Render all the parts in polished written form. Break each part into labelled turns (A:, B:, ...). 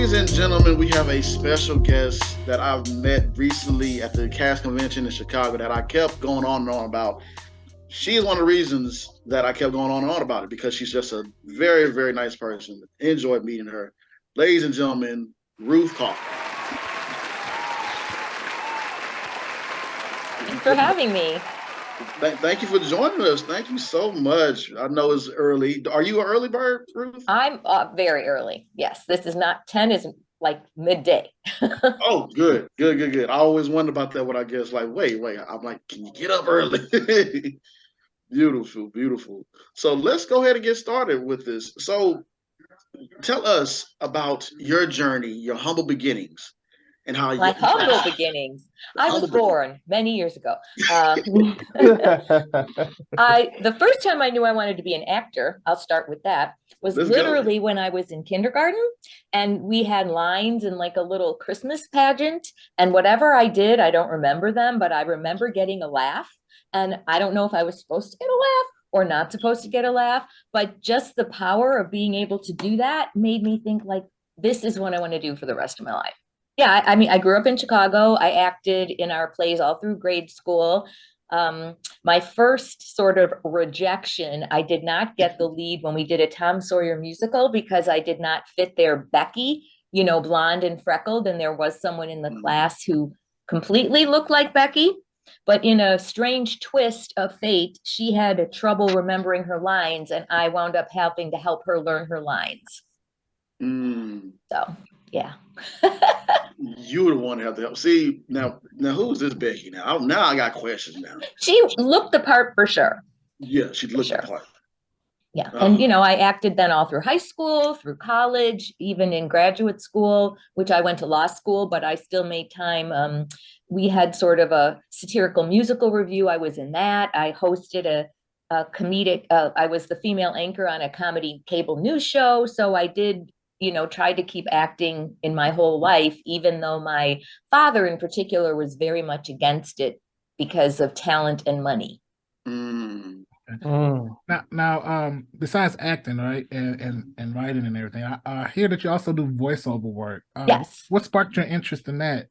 A: Ladies and gentlemen, we have a special guest that I've met recently at the cast convention in Chicago that I kept going on and on about. She is one of the reasons that I kept going on and on about it because she's just a very, very nice person. Enjoyed meeting her. Ladies and gentlemen, Ruth Kaufman.
B: Thanks for having me.
A: Thank you for joining us. Thank you so much. I know it's early. Are you an early bird, Ruth?
B: I'm up very early. Yes, this is not 10 is like midday.
A: Oh, good. I always wonder about that when I guess like, wait. I'm like, can you get up early? Beautiful. So let's go ahead and get started with this. So tell us about your journey, your humble beginnings, and how
B: My humble beginnings. I was born many years ago. The first time I knew I wanted to be an actor, I'll start with that, was literally when I was in kindergarten, and we had lines in like a little Christmas pageant, and whatever I did, I don't remember them, but I remember getting a laugh. And I don't know if I was supposed to get a laugh or not supposed to get a laugh, but just the power of being able to do that made me think like, this is what I want to do for the rest of my life. Yeah, I mean, I grew up in Chicago. I acted in our plays all through grade school. My first sort of rejection, I did not get the lead when we did a Tom Sawyer musical because I did not fit their Becky, blonde and freckled. And there was someone in the class who completely looked like Becky. But in a strange twist of fate, she had trouble remembering her lines, and I wound up having to help her learn her lines. So, yeah.
A: You would want to have to help. See, now who's this Becky? Now I got questions now.
B: She looked the part for sure.
A: Yeah, she looked the part.
B: Yeah. And, I acted then all through high school, through college, even in graduate school, which I went to law school, but I still made time. We had sort of a satirical musical review. I was in that. I hosted a comedic, I was the female anchor on a comedy cable news show. So I did, try to keep acting in my whole life, even though my father in particular was very much against it because of talent and money.
C: Now, besides acting, right, and writing and everything, I hear that you also do voiceover work.
B: Yes.
C: What sparked your interest in that?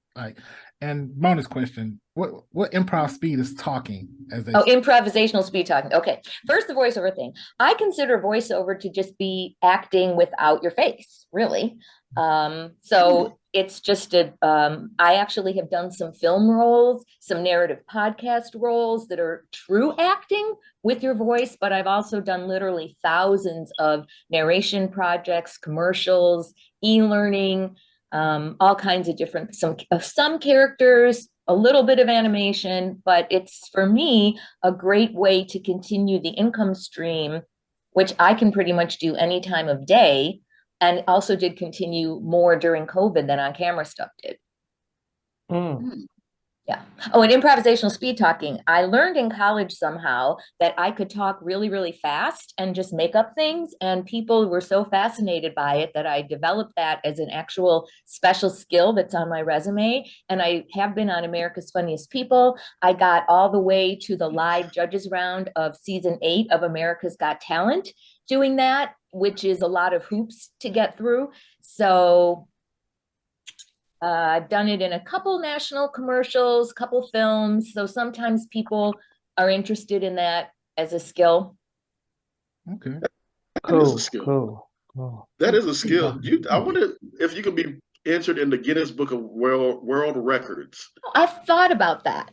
C: And bonus question: what improv speed is talking?
B: Improvisational speed talking. Okay, first the voiceover thing. I consider voiceover to just be acting without your face, really. So it's just I actually have done some film roles, some narrative podcast roles that are true acting with your voice, but I've also done literally thousands of narration projects, commercials, e-learning, all kinds of different, some characters, a little bit of animation, but it's for me a great way to continue the income stream, which I can pretty much do any time of day. And also did continue more during COVID than on camera stuff did. Yeah. Oh, and improvisational speed talking. I learned in college somehow that I could talk really, really fast and just make up things. And people were so fascinated by it that I developed that as an actual special skill that's on my resume. And I have been on America's Funniest People. I got all the way to the live judges round of season 8 of America's Got Talent doing that, which is a lot of hoops to get through. So I've done it in a couple national commercials, couple films. So sometimes people are interested in that as a skill.
C: Okay.
A: That is a skill. Cool. That is a skill. I wonder if you could be entered in the Guinness Book of World Records.
B: I've thought about that.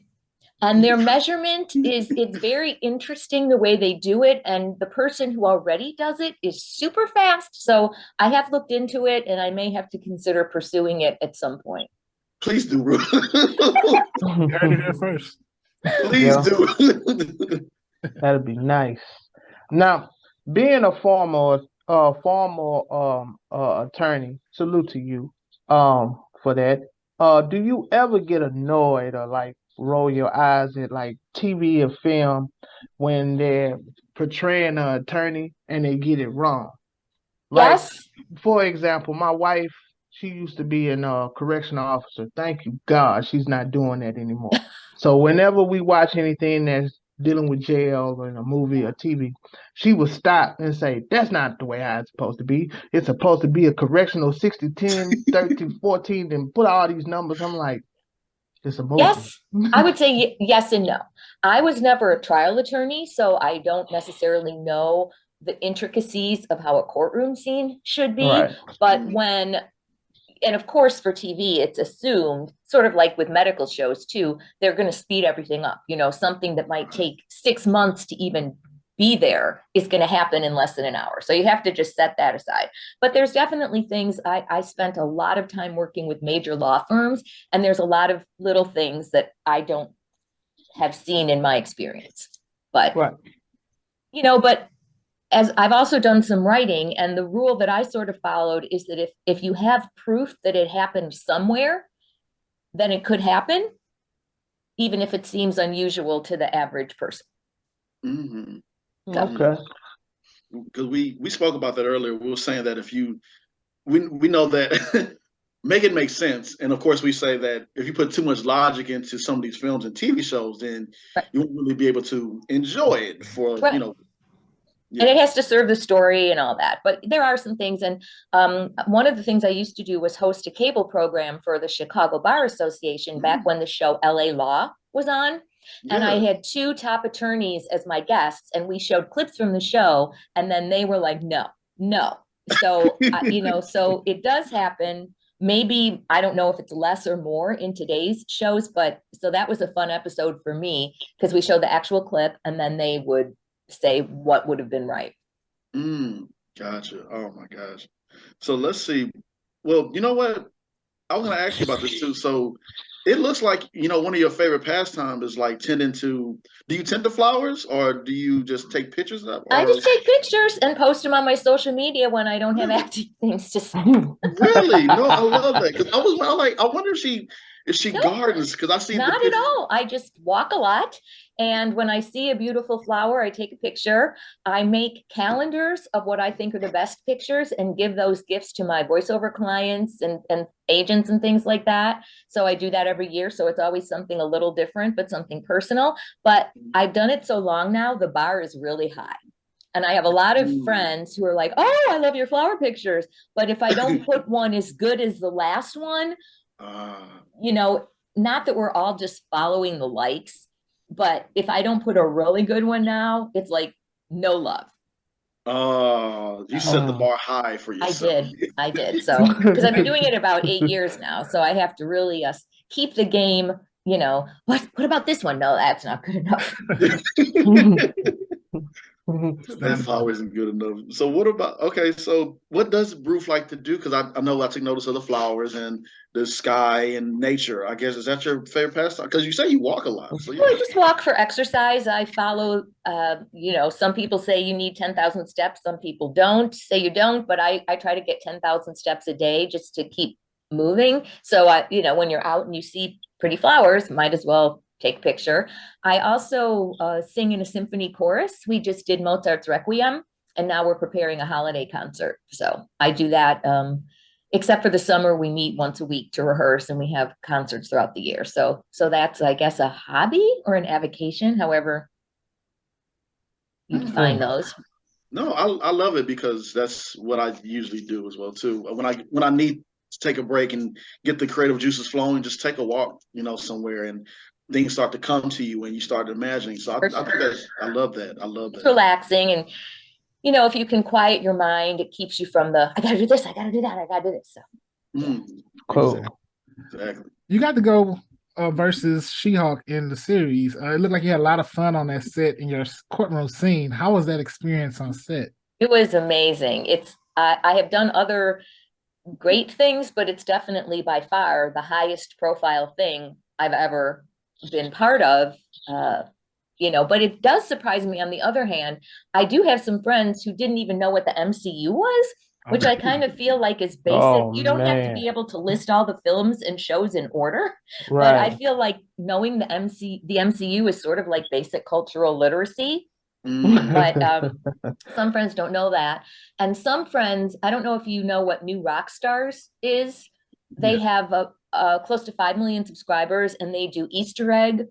B: And their measurement it's very interesting the way they do it. And the person who already does it is super fast. So I have looked into it and I may have to consider pursuing it at some point.
A: Please do.
C: You heard it here first.
A: Please do.
D: That'd be nice. Now, being a former attorney, salute to you for that. Do you ever get annoyed or like roll your eyes at like TV or film when they're portraying an attorney and they get it wrong?
B: Yes.
D: For example, my wife, she used to be a correctional officer. Thank you, God, she's not doing that anymore. So whenever we watch anything dealing with jail in a movie or TV, she would stop and say, "That's not the way how it's supposed to be. It's supposed to be a correctional 60, 10, 30, 14, and put all these numbers." I'm like, it's a movie.
B: Yes, I would say yes and no. I was never a trial attorney, so I don't necessarily know the intricacies of how a courtroom scene should be.
D: Right.
B: But when, and of course for TV, it's assumed, sort of like with medical shows too, they're going to speed everything up. You know, something that might take 6 months to even be there is going to happen in less than an hour. So you have to just set that aside. But there's definitely things, I spent a lot of time working with major law firms, and there's a lot of little things that I don't have seen in my experience. But,
D: Right.
B: you know, but as I've also done some writing, and the rule that I sort of followed is that if you have proof that it happened somewhere, then it could happen, even if it seems unusual to the average person.
A: Mm-hmm.
D: Okay.
A: Because we spoke about that earlier. We were saying that if you, we know that make it make sense. And of course, we say that if you put too much logic into some of these films and TV shows, then
B: Right.
A: you won't really be able to enjoy it for,
B: Right.
A: you know.
B: And it has to serve the story and all that. But there are some things. And one of the things I used to do was host a cable program for the Chicago Bar Association back when the show LA Law was on. And I had 2 top attorneys as my guests, and we showed clips from the show, and then they were like, no. So, you know, so it does happen. Maybe, I don't know if it's less or more in today's shows, but so that was a fun episode for me because we showed the actual clip and then they would say what would have been right.
A: Gotcha. Oh my gosh. So let's see. Well, you know what? I was going to ask you about this too. So it looks like, you know, one of your favorite pastimes is like do you tend to flowers or do you just take pictures of?
B: I just take pictures and post them on my social media when I don't have active things to say.
A: Really? No, I love that. Because I wonder if she gardens, because I see
B: not at all. I just walk a lot. And when I see a beautiful flower, I take a picture. I make calendars of what I think are the best pictures and give those gifts to my voiceover clients and agents and things like that. So I do that every year. So it's always something a little different, but something personal. But I've done it so long now, the bar is really high. And I have a lot of friends who are like, oh, I love your flower pictures. But if I don't put one as good as the last one, you know, not that we're all just following the likes, but if I don't put a really good one now, it's like no love.
A: Oh, you set the bar high for yourself.
B: I did. So, because I've been doing it about 8 years now. So I have to really keep the game, you know, what about this one? No, that's not good enough.
A: That flower isn't good enough. So what about, okay, so what does Ruth like to do? Because I know I take notice of the flowers and the sky and nature. I guess, is that your favorite pastime? Because you say you walk a lot. So
B: Well, I just walk for exercise. I follow, you know, some people say you need 10,000 steps. Some people don't say you don't, but I try to get 10,000 steps a day just to keep moving. So, you know, when you're out and you see pretty flowers, might as well take a picture. I also sing in a symphony chorus. We just did Mozart's Requiem, and now we're preparing a holiday concert. So I do that. Except for the summer, we meet once a week to rehearse, and we have concerts throughout the year. So that's, I guess, a hobby or an avocation, however you define those.
A: No, I love it because that's what I usually do as well too. When I need to take a break and get the creative juices flowing, just take a walk, you know, somewhere, and things start to come to you and you start imagining. So I think I love that. I love that.
B: It's relaxing, and you know, if you can quiet your mind, it keeps you from I gotta do this, I gotta do that, I gotta do this. So
D: cool.
A: Exactly.
C: You got to go versus She-Hulk in the series. It looked like you had a lot of fun on that set in your courtroom scene. How was that experience on set?
B: It was amazing. I have done other great things, but it's definitely by far the highest profile thing I've ever been part of. You know, but it does surprise me. On the other hand, I do have some friends who didn't even know what the MCU was, which I kind of feel like is basic. You don't have to be able to list all the films and shows in order, but I feel like knowing the MCU is sort of like basic cultural literacy. But some friends don't know that. And some friends, I don't know if you know what New Rockstars is. They have close to 5 million subscribers, and they do Easter egg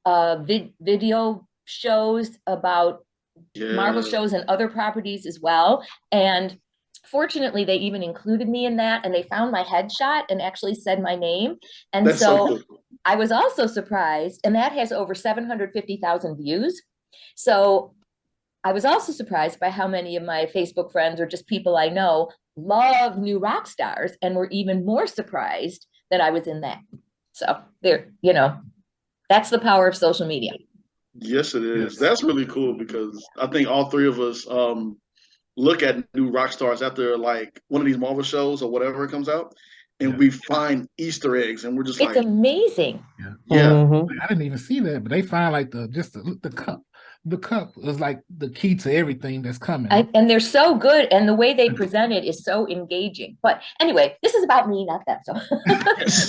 B: video shows about Marvel shows and other properties as well. And fortunately, they even included me in that, and they found my headshot and actually said my name. And
A: That's so cool.
B: I was also surprised, and that has over 750,000 views. So I was also surprised by how many of my Facebook friends or just people I know love New Rock Stars and were even more surprised that I was in that. So there, that's the power of social media.
A: Yes, it is.
C: Yes.
A: That's really cool because I think all three of us look at New Rock Stars after like one of these Marvel shows or whatever comes out, and we find Easter eggs, and we're just
B: it's amazing.
A: Yeah.
D: Mhm.
C: I didn't even see that, but they find like the cup. The cup is like the key to everything that's coming.
B: And they're so good, and the way they present it is so engaging. But anyway, this is about me, not them. So,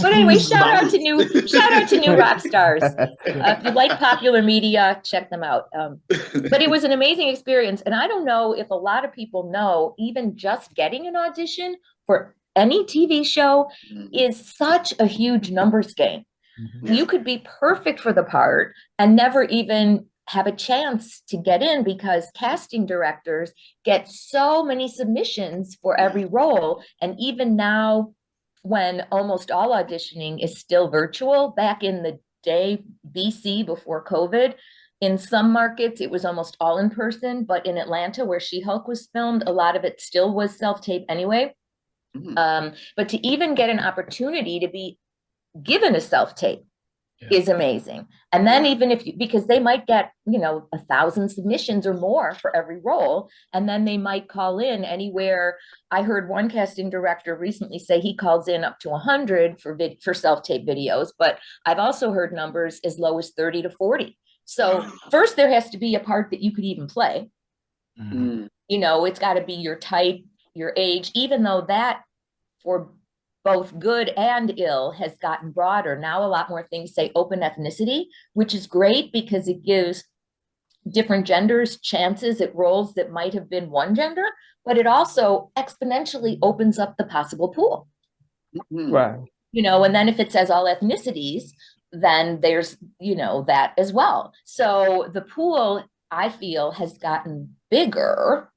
B: but anyway, shout out to New Rock Stars. If you like popular media, check them out. But it was an amazing experience, and I don't know if a lot of people know, even just getting an audition for any TV show is such a huge numbers game.
C: Mm-hmm.
B: You could be perfect for the part and never even have a chance to get in because casting directors get so many submissions for every role. And even now, when almost all auditioning is still virtual, back in the day, BC, before COVID, in some markets, it was almost all in person. But in Atlanta, where She-Hulk was filmed, a lot of it still was self-tape anyway. But to even get an opportunity to be given a self-tape is amazing. And then even if because they might get 1,000 submissions or more for every role, and then they might call in anywhere. I heard one casting director recently say he calls in up to 100 for self-tape videos, but I've also heard numbers as low as 30 to 40. So first there has to be a part that you could even play. It's got to be your type, your age, even though that for both good and ill has gotten broader. Now a lot more things say open ethnicity, which is great because it gives different genders chances at roles that might have been one gender, but it also exponentially opens up the possible pool.
D: Right.
B: And then if it says all ethnicities, then there's, that as well. So the pool, I feel, has gotten bigger.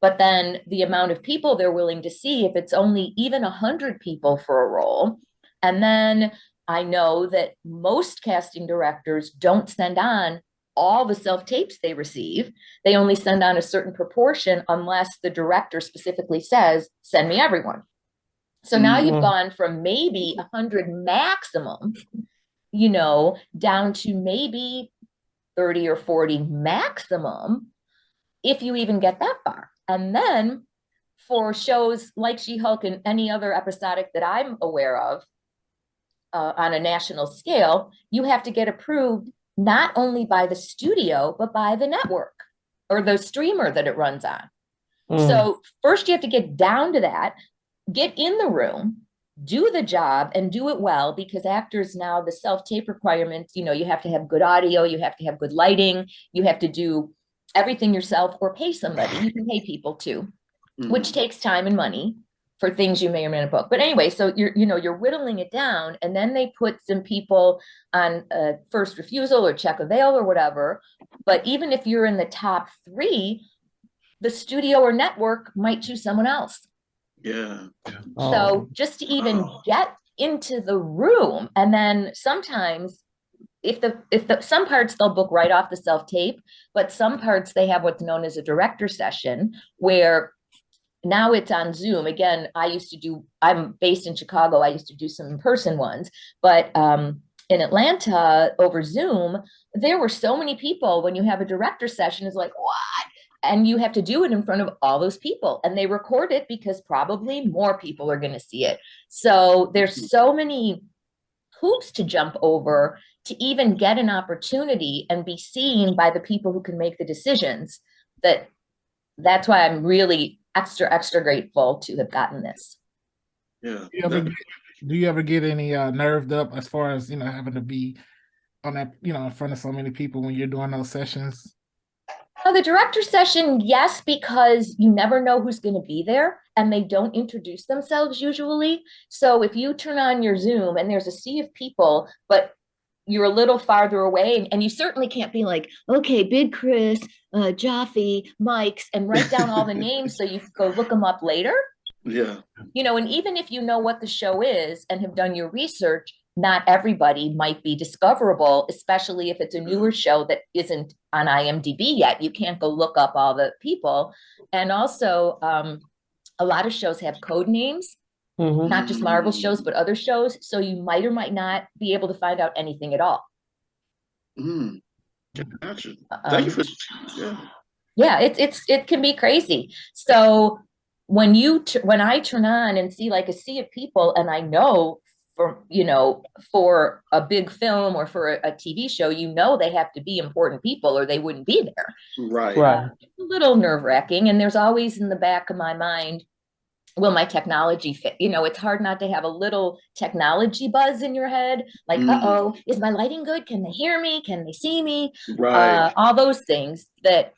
B: But then the amount of people they're willing to see, if it's only even 100 people for a role. And then I know that most casting directors don't send on all the self-tapes they receive. They only send on a certain proportion unless the director specifically says, send me everyone. So now you've gone from maybe 100 maximum, down to maybe 30 or 40 maximum, if you even get that far. And then for shows like She-Hulk and any other episodic that I'm aware of on a national scale, you have to get approved not only by the studio, but by the network or the streamer that it runs on. So first you have to get down to that, get in the room, do the job and do it well, because actors now, the self-tape requirements, you have to have good audio, you have to have good lighting, you have to do everything yourself or pay somebody. You can pay people too, which takes time and money for things you may or may not book. But anyway, so you're whittling it down, and then they put some people on first refusal or check avail or whatever. But even if you're in the top 3, the studio or network might choose someone else. So just to even get into the room, and then sometimes if some parts they'll book right off the self-tape, but some parts they have what's known as a director session, where now it's on Zoom. Again, I'm based in Chicago. I used to do some in-person ones, but in Atlanta over Zoom, there were so many people. When you have a director session, it's like, what? And you have to do it in front of all those people, and they record it because probably more people are going to see it. So there's so many hoops to jump over to even get an opportunity and be seen by the people who can make the decisions. That's why I'm really extra grateful to have gotten this.
A: Yeah.
C: Do you ever get any nerved up as far as having to be on that in front of so many people when you're doing those sessions?
B: The director session, yes, because you never know who's going to be there, and they don't introduce themselves usually. So if you turn on your Zoom and there's a sea of people, but you're a little farther away, and you certainly can't be like, okay, Big Chris, Jaffe, Mike's, and write down all the names so you can go look them up later.
A: Yeah.
B: And even if you know what the show is and have done your research, not everybody might be discoverable, especially if it's a newer show that isn't on IMDb yet. You can't go look up all the people. And also, a lot of shows have code names, not just Marvel shows, but other shows. So you might or might not be able to find out anything at all.
A: Gotcha. Thank you for
B: yeah, it can be crazy. So when I turn on and see like a sea of people, and I know for a big film or for a TV show, they have to be important people or they wouldn't be there.
A: Right.
B: It's a little nerve-wracking, and there's always in the back of my mind, will my technology fit? It's hard not to have a little technology buzz in your head, like, uh-oh, is my lighting good? Can they hear me? Can they see me?
A: Right.
B: All those things that,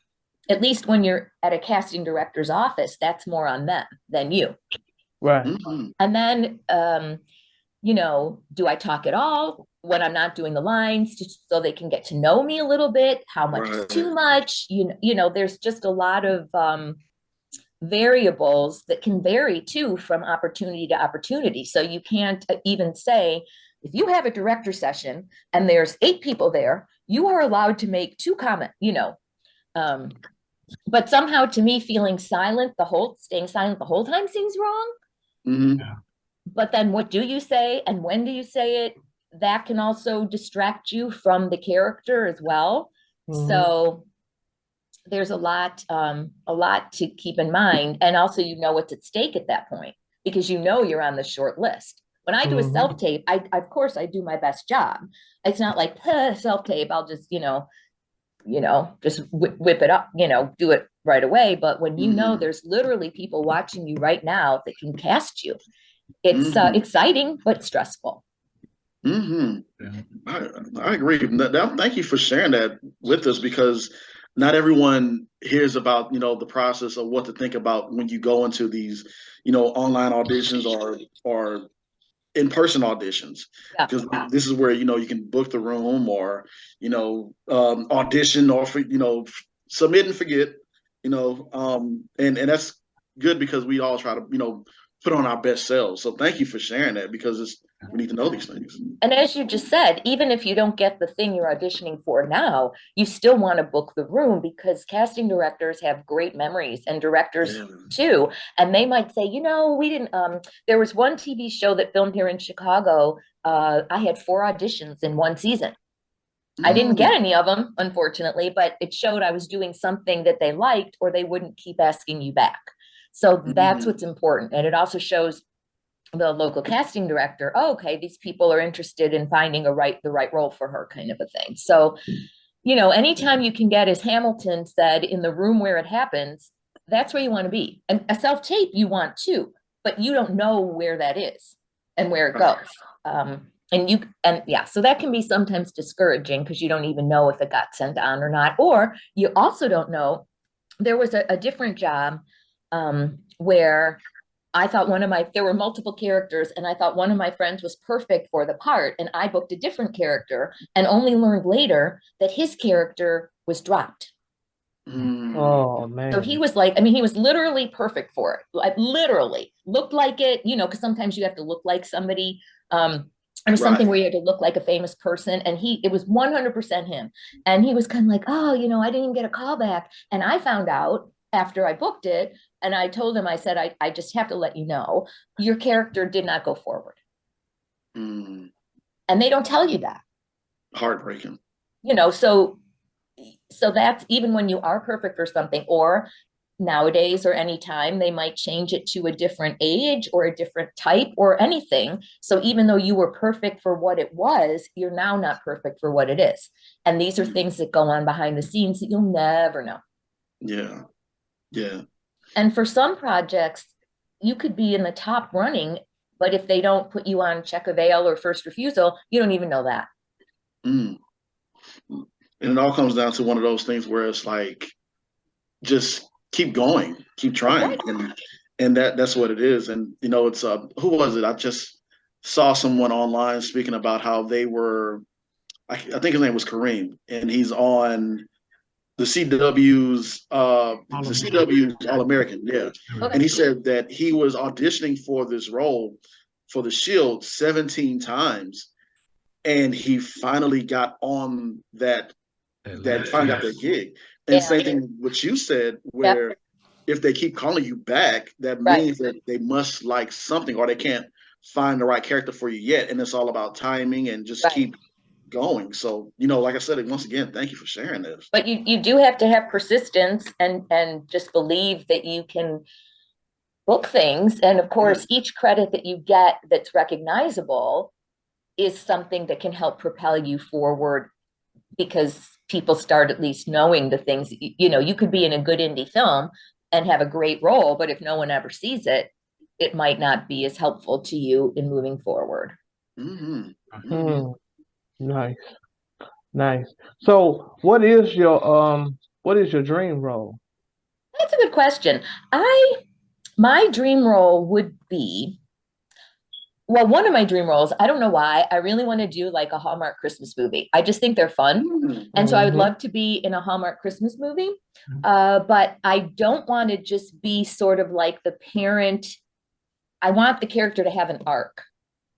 B: at least when you're at a casting director's office, that's more on them than you.
D: Right.
B: And then, do I talk at all when I'm not doing the lines, just so they can get to know me a little bit? How much is too much? There's just a lot of variables that can vary too from opportunity to opportunity. So you can't even say, if you have a director session and there's 8 people there, you are allowed to make 2 comments, but somehow to me, staying silent the whole time seems wrong. But then what do you say and when do you say it? That can also distract you from the character as well. So there's a lot to keep in mind. And also, what's at stake at that point, because you're on the short list. When I do a self-tape, of course I do my best job. It's not like self-tape, I'll just, just whip it up, do it right away. But when there's literally people watching you right now that can cast you, it's exciting, but stressful.
A: I agree. Thank you for sharing that with us, because not everyone hears about, the process of what to think about when you go into these, online auditions or in-person auditions. Because this is where, you can book the room or, audition or, submit and forget, and that's good, because we all try to, put on our best selves. So thank you for sharing that, because we need to know these things.
B: And as you just said, even if you don't get the thing you're auditioning for now, you still want to book the room, because casting directors have great memories, and directors too. And they might say, we didn't, there was one TV show that filmed here in Chicago. I had 4 auditions in one season. I didn't get any of them, unfortunately, but it showed I was doing something that they liked, or they wouldn't keep asking you back. So that's what's important. And it also shows the local casting director, okay, these people are interested in finding the right role for her, kind of a thing. So, anytime you can get, as Hamilton said, in the room where it happens, that's where you want to be. And a self-tape you want too, but you don't know where that is and where it goes. So that can be sometimes discouraging, because you don't even know if it got sent on or not. Or you also don't know. There was a different job where I thought there were multiple characters, and I thought one of my friends was perfect for the part, and I booked a different character and only learned later that his character was dropped.
D: Oh man.
B: So he was he was literally perfect for it. Like, literally looked like it, because sometimes you have to look like somebody. There was something where you had to look like a famous person, and it was 100% him. And he was kind of like, oh, I didn't even get a call back. And I found out after I booked it, and I told him, I said, I just have to let you know, your character did not go forward. And they don't tell you that.
A: Heartbreaking.
B: So that's, even when you are perfect for something, or nowadays or anytime, they might change it to a different age or a different type or anything. So even though you were perfect for what it was, you're now not perfect for what it is. And these are things that go on behind the scenes that you'll never know.
A: Yeah.
B: And for some projects, you could be in the top running, but if they don't put you on check of ale or first refusal, you don't even know that.
A: And it all comes down to one of those things where it's like, just keep going, keep trying. And that's what it is. And, it's, who was it? I just saw someone online speaking about how they were I think his name was Kareem, and he's on the CW's All American, yeah.
B: Okay.
A: And he said that he was auditioning for this role for the Shield 17 times, and he finally got on that finally got that gig. And same thing what you said, where if they keep calling you back, that means that they must like something, or they can't find the right character for you yet. And it's all about timing and just keep going. So, like I said, once again, thank you for sharing this.
B: But you do have to have persistence and just believe that you can book things. And of course, each credit that you get that's recognizable is something that can help propel you forward, because people start at least knowing the things. You could be in a good indie film and have a great role, but if no one ever sees it, it might not be as helpful to you in moving forward.
D: Nice. So what is your dream role?
B: That's a good question. My dream role would be, well, one of my dream roles, I don't know why, I really want to do like a Hallmark Christmas movie. I just think they're fun. And so I would love to be in a Hallmark Christmas movie. But I don't want to just be sort of like the parent. I want the character to have an arc.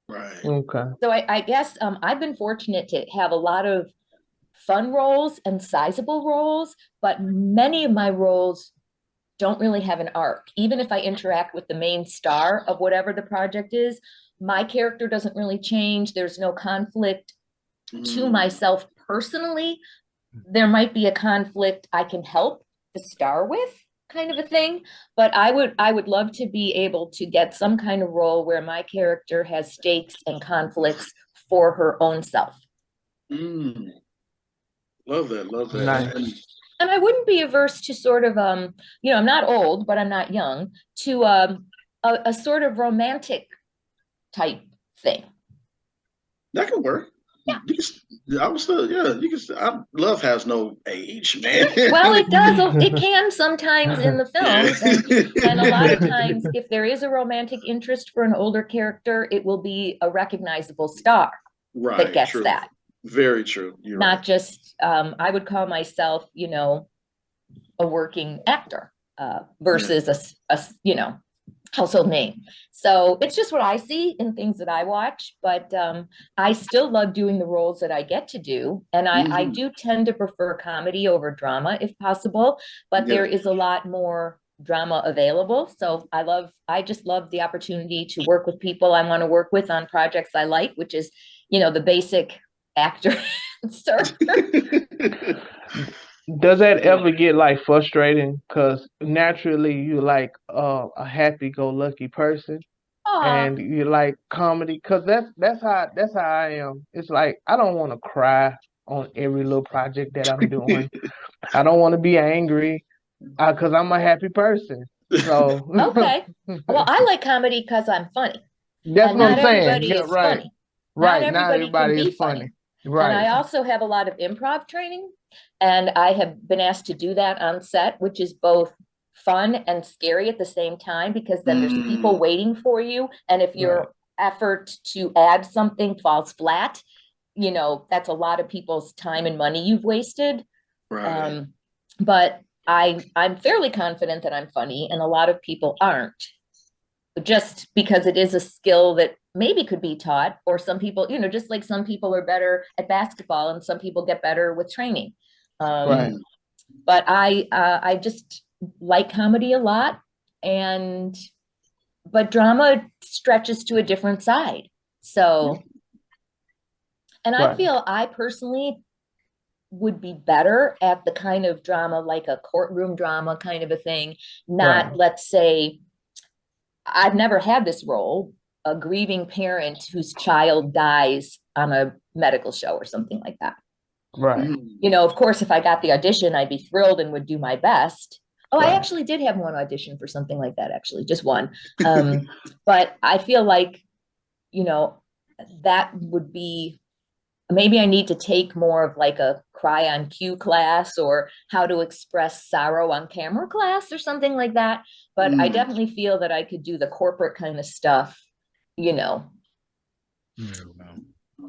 A: Right.
D: Okay.
B: So I guess I've been fortunate to have a lot of fun roles and sizable roles, but many of my roles don't really have an arc. Even if I interact with the main star of whatever the project is, my character doesn't really change. There's no conflict to myself personally. There might be a conflict I can help the star with, kind of a thing. But I would love to be able to get some kind of role where my character has stakes and conflicts for her own self.
A: Love that.
D: Nice.
B: And I wouldn't be averse to sort of, I'm not old, but I'm not young, to a sort of romantic type thing.
A: That could work.
B: Yeah.
A: Love has no age, man.
B: Well, it does. It can sometimes in the films. And a lot of times, if there is a romantic interest for an older character, it will be a recognizable star that gets that.
A: Very true. You're
B: not
A: right.
B: just, I would call myself, a working actor versus a household name. So it's just what I see in things that I watch, but I still love doing the roles that I get to do. And I do tend to prefer comedy over drama if possible, but there is a lot more drama available. So I just love the opportunity to work with people I want to work with on projects I like, which is, the basic actor.
D: Does that ever get like frustrating? Because naturally you like a happy-go-lucky person, and you like comedy. Because that's how I am. It's like I don't want to cry on every little project that I'm doing. I don't want to be angry because I'm a happy person. So
B: okay, well, I like comedy because I'm funny.
D: That's what I'm saying.
B: Everybody is funny.
D: Right.
B: Not everybody can be funny. Right. And I also have a lot of improv training, and I have been asked to do that on set, which is both fun and scary at the same time, because then there's people waiting for you. And if your effort to add something falls flat, that's a lot of people's time and money you've wasted.
A: Right.
B: But I'm fairly confident that I'm funny, and a lot of people aren't, just because it is a skill that maybe could be taught, or some people, just like some people are better at basketball and some people get better with training. But I just like comedy a lot, but drama stretches to a different side. So, and I feel I personally would be better at the kind of drama, like a courtroom drama kind of a thing, not, let's say, I've never had this role, a grieving parent whose child dies on a medical show or something like that.
D: Right.
B: Of course, if I got the audition, I'd be thrilled and would do my best. I actually did have one audition for something like that, actually, just one. But I feel like, that would be, maybe I need to take more of like a cry on cue class, or how to express sorrow on camera class or something like that. But I definitely feel that I could do the corporate kind of stuff,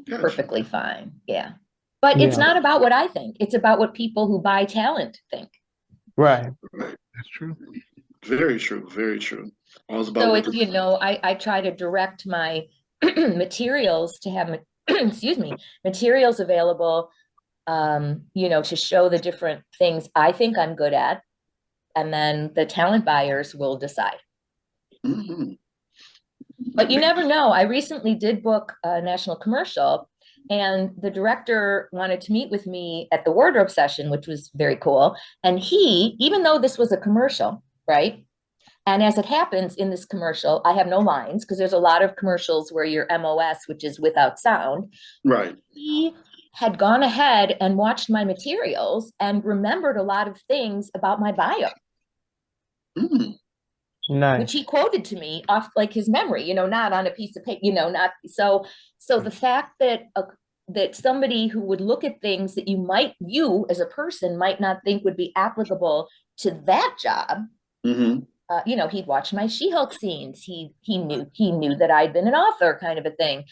B: perfectly fine. Yeah. But it's
D: Yeah.
B: not about what I think. It's about what people who buy talent think.
D: Right.
A: Right.
C: That's true.
A: Very true. Very true. All was about
B: So
A: what
B: it's, you know, I try to direct my materials to have, excuse me, materials available, you know, to show the different things I think I'm good at. And then the talent buyers will decide.
A: Mhm.
B: But you never know. I recently did book a national commercial, and the director wanted to meet with me at the wardrobe session, which was very cool. And he, even though this was a commercial, right? And as it happens in this commercial, I have no lines because there's a lot of commercials where your MOS, which is without sound.
A: Right.
B: He had gone ahead and watched my materials and remembered a lot of things about my bio.
A: Mm.
B: Which
D: Nice.
B: he quoted to me off like his memory, you know, not on a piece of paper, you know, not so. So the fact that that somebody who would look at things that you as a person might not think would be applicable to that job,
A: Mhm.
B: you know, he'd watched my She-Hulk scenes. He knew that I'd been an author, kind of a thing.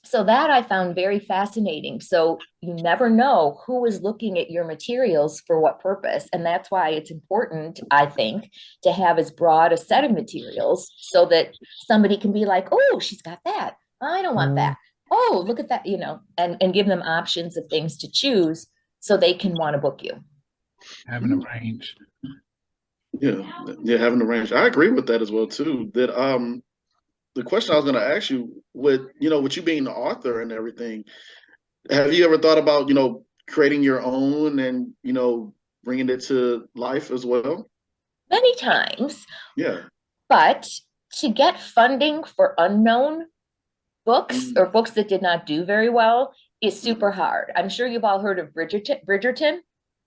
B: So that I found very fascinating. So you never know who is looking at your materials for what purpose. And that's why it's important, I think, to have as broad a set of materials so that somebody can be like, oh, she's got that. I don't want that. Oh, look at that, you know, and give them options of things to choose so they can want to book you.
C: Having a range.
A: Yeah. Yeah. Having the range. I agree with that as well too. That the question I was going to ask you, with with you being the author and everything, have you ever thought about creating your own and bringing it to life as well?
B: Many times,
A: Yeah.
B: but to get funding for unknown books or
A: Mm.
B: books that did not do very well is super hard. I'm sure you've all heard of Bridgerton.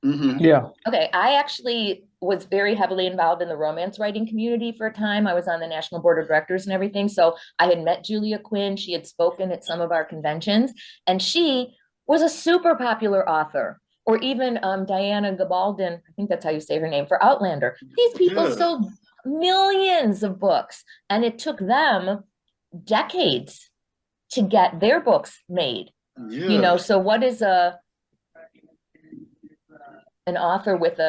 A: Mm-hmm.
D: Yeah.
B: Okay, I actually was very heavily involved in the romance writing community for a time. I was on the national board of directors and everything. So I had met Julia Quinn. She had spoken at some of our conventions, and she was a super popular author. Or even Diana Gabaldon, I think that's how you say her name, for Outlander. These people
A: Yeah.
B: sold millions of books, and it took them decades to get their books made. You
A: Yeah.
B: know, so what is an author with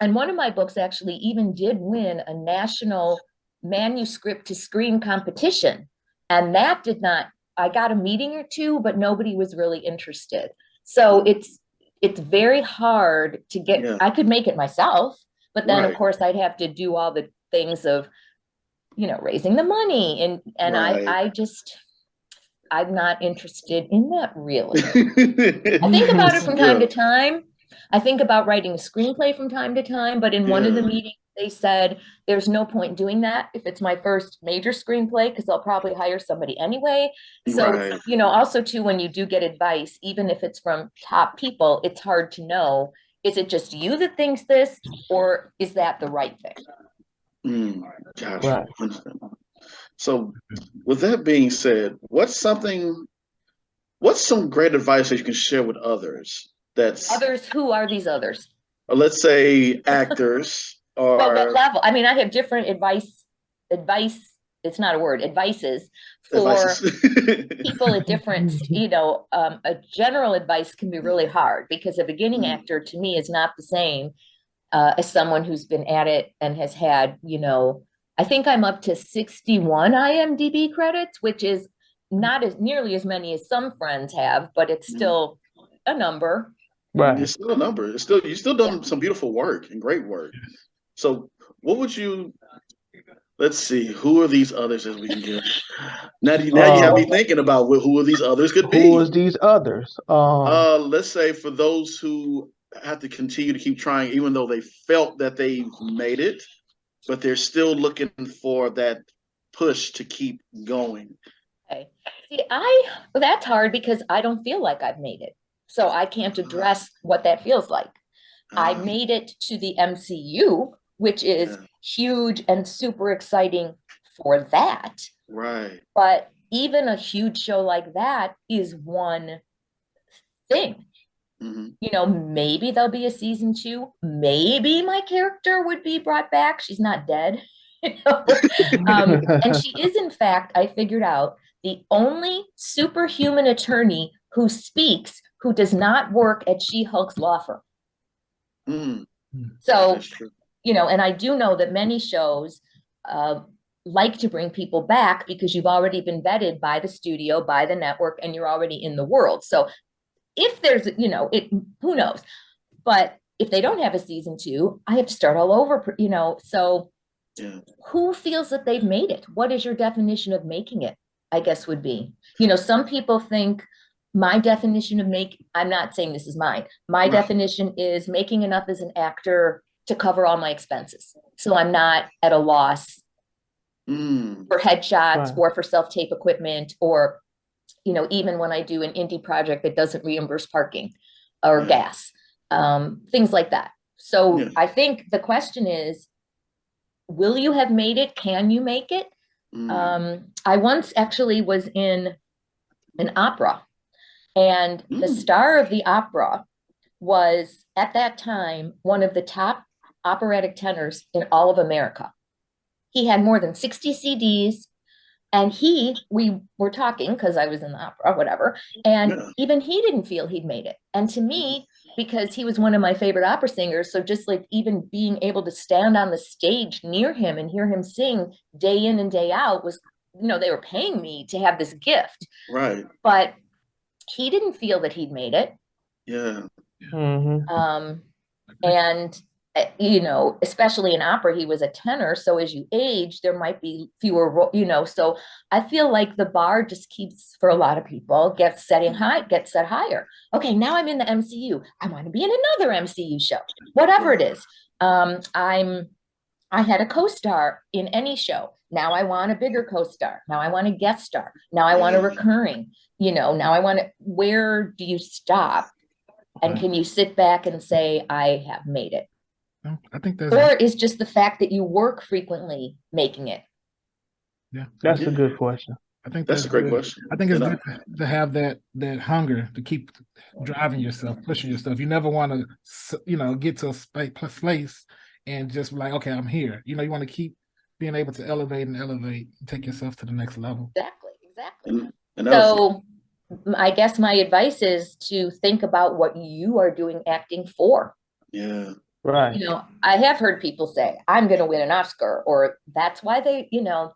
B: and one of my books actually even did win a national manuscript to screen competition. And that did not, I got a meeting or two, but nobody was really interested. So it's very hard to get,
A: Yeah.
B: I could make it myself, but then of
A: Right.
B: course I'd have to do all the things of, you know, raising the money. And
A: Right.
B: I'm not interested in that really. I think about it from time to time. I think about writing a screenplay from time to time, but in one of the
A: Yeah.
B: meetings, they said there's no point doing that if it's my first major screenplay because I'll probably hire somebody anyway. So,
A: Right.
B: you know, also too, when you do get advice, even if it's from top people, it's hard to know, is it just you that thinks this, or is that the right thing?
A: Gotcha.
D: Right.
A: Understand. So, with that being said, what's some great advice that you can share with others?
B: Others, who are these others?
A: Let's say actors
B: Well, what
A: or
B: level? I mean, I have different advice, it's not a word, advices for
A: advices.
B: people at different, you know, a general advice can be really hard because a beginning actor to me is not the same as someone who's been at it and has had, you know, I think I'm up to 61 IMDb credits, which is not as nearly as many as some friends have, but it's still a number.
D: Right.
A: It's still a number. You still done some beautiful work and great work. So, what would you? Let's see. Who are these others that we can get? Now you have me thinking about who are these others could be.
D: Who is these others?
A: Let's say for those who have to continue to keep trying, even though they felt that they've made it, but they're still looking for that push to keep going.
B: Okay. See, that's hard because I don't feel like I've made it. So I can't address what that feels like. I made it to the MCU, which is huge and super exciting for that.
A: Right.
B: But even a huge show like that is one thing.
A: Mm-hmm.
B: You know, maybe there'll be a season 2. Maybe my character would be brought back. She's not dead. You know? And she is, in fact, I figured out, the only superhuman attorney who speaks, who does not work at She-Hulk's law firm.
A: Mm.
B: So,
A: That's true.
B: you know, and I do know that many shows like to bring people back because you've already been vetted by the studio, by the network, and you're already in the world. So if there's, you know, who knows? But if they don't have a season 2, I have to start all over, you know. So
A: Yeah.
B: who feels that they've made it? What is your definition of making it? I guess would be, you know, some people think my definition of I'm not saying this is mine. My definition is making enough as an actor to cover all my expenses. So I'm not at a loss for headshots or for self-tape equipment, or, you know, even when I do an indie project that doesn't reimburse parking or gas, things like that. So I think the question is, will you have made it? Can you make it? I once actually was in an opera, and the star of the opera was at that time one of the top operatic tenors in all of America. He had more than 60 CDs, and we were talking because I was in the opera, whatever, and even he didn't feel he'd made it. And to me, because he was one of my favorite opera singers, so just like even being able to stand on the stage near him and hear him sing day in and day out was, you know, they were paying me to have this gift.
A: Right.
B: But he didn't feel that he'd made it.
A: Yeah.
B: And you know, especially in opera, he was a tenor. So as you age, there might be fewer, you know, so I feel like the bar just keeps, for a lot of people, gets set higher. Okay, now I'm in the MCU. I want to be in another MCU show, whatever it is. I had a co-star in any show. Now I want a bigger co-star. Now I want a guest star. Now I want a recurring, you know, now I want to, where do you stop? And can you sit back and say, I have made it?
C: I think
B: or is just the fact that you work frequently making it?
C: Yeah,
D: that's a good question.
C: I think
A: that's a great question.
C: I think it's good to have that hunger to keep driving yourself, pushing yourself. You never want to, you know, get to a place and just be like, okay, I'm here. You know, you want to keep being able to elevate and take yourself to the next level.
B: Exactly. And so I guess my advice is to think about what you are doing acting for.
A: Yeah.
D: Right.
B: You know, I have heard people say, I'm going to win an Oscar, or that's why they, you know,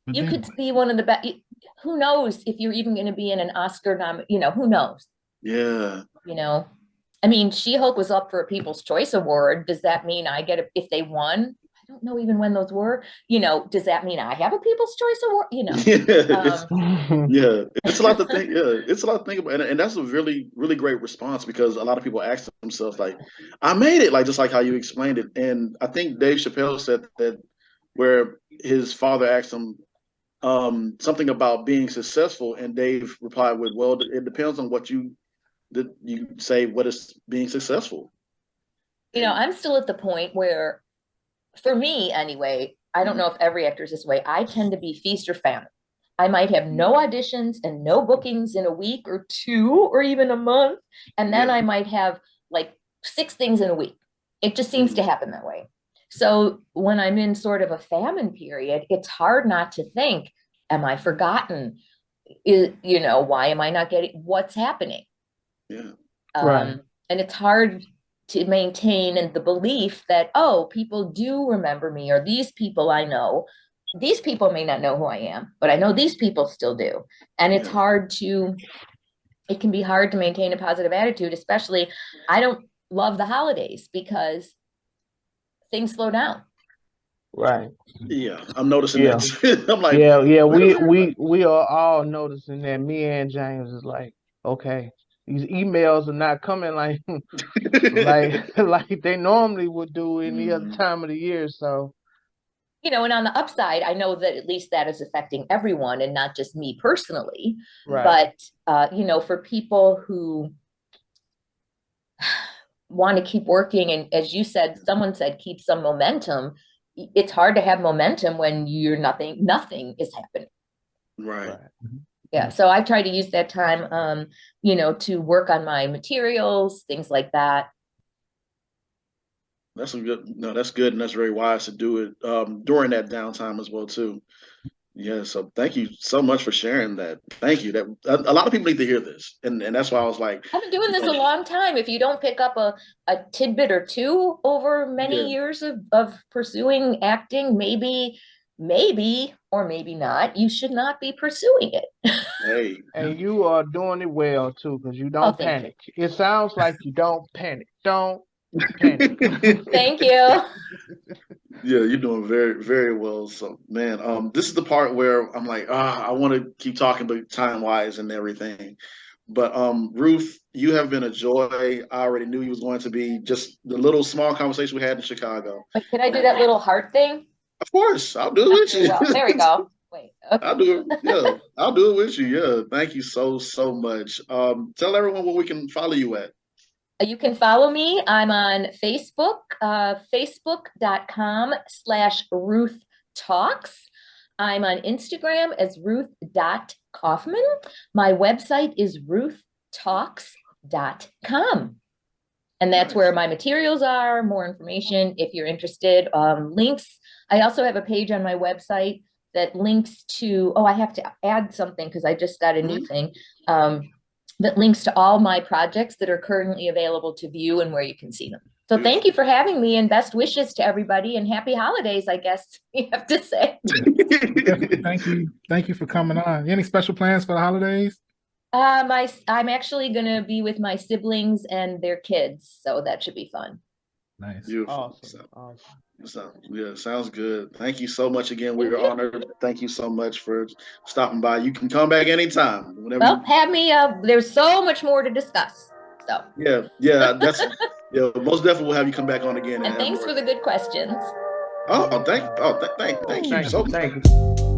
B: you could be one of the best. Who knows if you're even going to be in an Oscar you know, who knows?
A: Yeah.
B: You know, I mean, She-Hulk was up for a People's Choice Award. Does that mean I get it if they won? I don't know even when those were. You know, does that mean I have a People's Choice Award? You know,
A: yeah, it's a lot to think. Yeah, it's a lot to think about, and that's a really, really great response, because a lot of people ask themselves, like, "I made it," like just like how you explained it. And I think Dave Chappelle said that, where his father asked him something about being successful, and Dave replied with, "Well, it depends on what you say. What is being successful?"
B: You know, I'm still at the point where, for me anyway, I don't know if every actor is this way. I tend to be feast or famine. I might have no auditions and no bookings in a week or 2 or even a month. And then I might have like 6 things in a week. It just seems to happen that way. So when I'm in sort of a famine period, it's hard not to think, am I forgotten? You know, why am I not getting, what's happening?
A: Yeah.
B: And it's hard to maintain the belief that, oh, people do remember me, or these people I know, these people may not know who I am, but I know these people still do. And it's it can be hard to maintain a positive attitude, especially, I don't love the holidays because things slow down.
D: Right.
A: Yeah, I'm noticing that. I'm like,
D: we are all noticing that. Me and James is like, okay, these emails are not coming like like they normally would do any other time of the year. So,
B: you know, and on the upside, I know that at least that is affecting everyone and not just me personally.
D: Right.
B: But you know, for people who want to keep working, and as you said, someone said, keep some momentum. It's hard to have momentum when nothing is happening.
A: Right.
B: Yeah. So I try to use that time, you know, to work on my materials, things like that.
A: That's good. No, that's good, and that's very wise to do it during that downtime as well too. Yeah, so thank you so much for sharing that. Thank you. That a lot of people need to hear this, and that's why I was like,
B: I've been doing
A: you
B: this a
A: know,
B: long time. If you don't pick up a tidbit or two over
A: yeah,
B: many years of pursuing acting, maybe, or maybe not, you should not be pursuing it.
A: hey,
C: Yeah.
D: And you are doing it well too, because you
B: Oh,
D: don't
B: thank you.
D: panic. It sounds like you don't panic. Don't panic.
B: Thank you.
A: yeah, you're doing very, very well. So, man, this is the part where I'm like, I want to keep talking, but time wise and everything. But Ruth, you have been a joy. I already knew you was going to be. Just the little small conversation we had in Chicago.
B: Wait, can I do that little heart thing?
A: Of course, I'll do
B: Not
A: it
B: very
A: with
B: well. There we
A: you.
B: go. Wait,
A: I'll
B: okay.
A: do it. Yeah, I'll do it with you. Yeah, thank you so much. Tell everyone where we can follow you at.
B: You can follow me. I'm on Facebook, facebook.com/Ruth Talks. I'm on Instagram as Ruth.Kaufman. My website is ruthtalks.com. And that's
A: Nice.
B: where my materials are, more information if you're interested. Links. I also have a page on my website that links to, I have to add something because I just got a new thing. That links to all my projects that are currently available to view and where you can see them. So
A: Beautiful.
B: Thank you for having me, and best wishes to everybody, and happy holidays, I guess you have to say.
C: Thank you for coming on. Any special plans for the holidays?
B: I'm actually gonna be with my siblings and their kids, so that should be fun.
C: Nice.
A: Beautiful.
D: Awesome.
A: Yeah, sounds good. Thank you so much again.
B: Thank
A: We're
B: you.
A: honored. Thank you so much for stopping by. You can come back anytime. Whenever
B: Well, have me. There's so much more to discuss. So.
A: that's most definitely we'll have you come back on again and
B: And
A: have
B: thanks
A: more.
B: for the good questions.
A: Thank you
D: Thank
A: so
D: you.
A: much.
D: Thank you.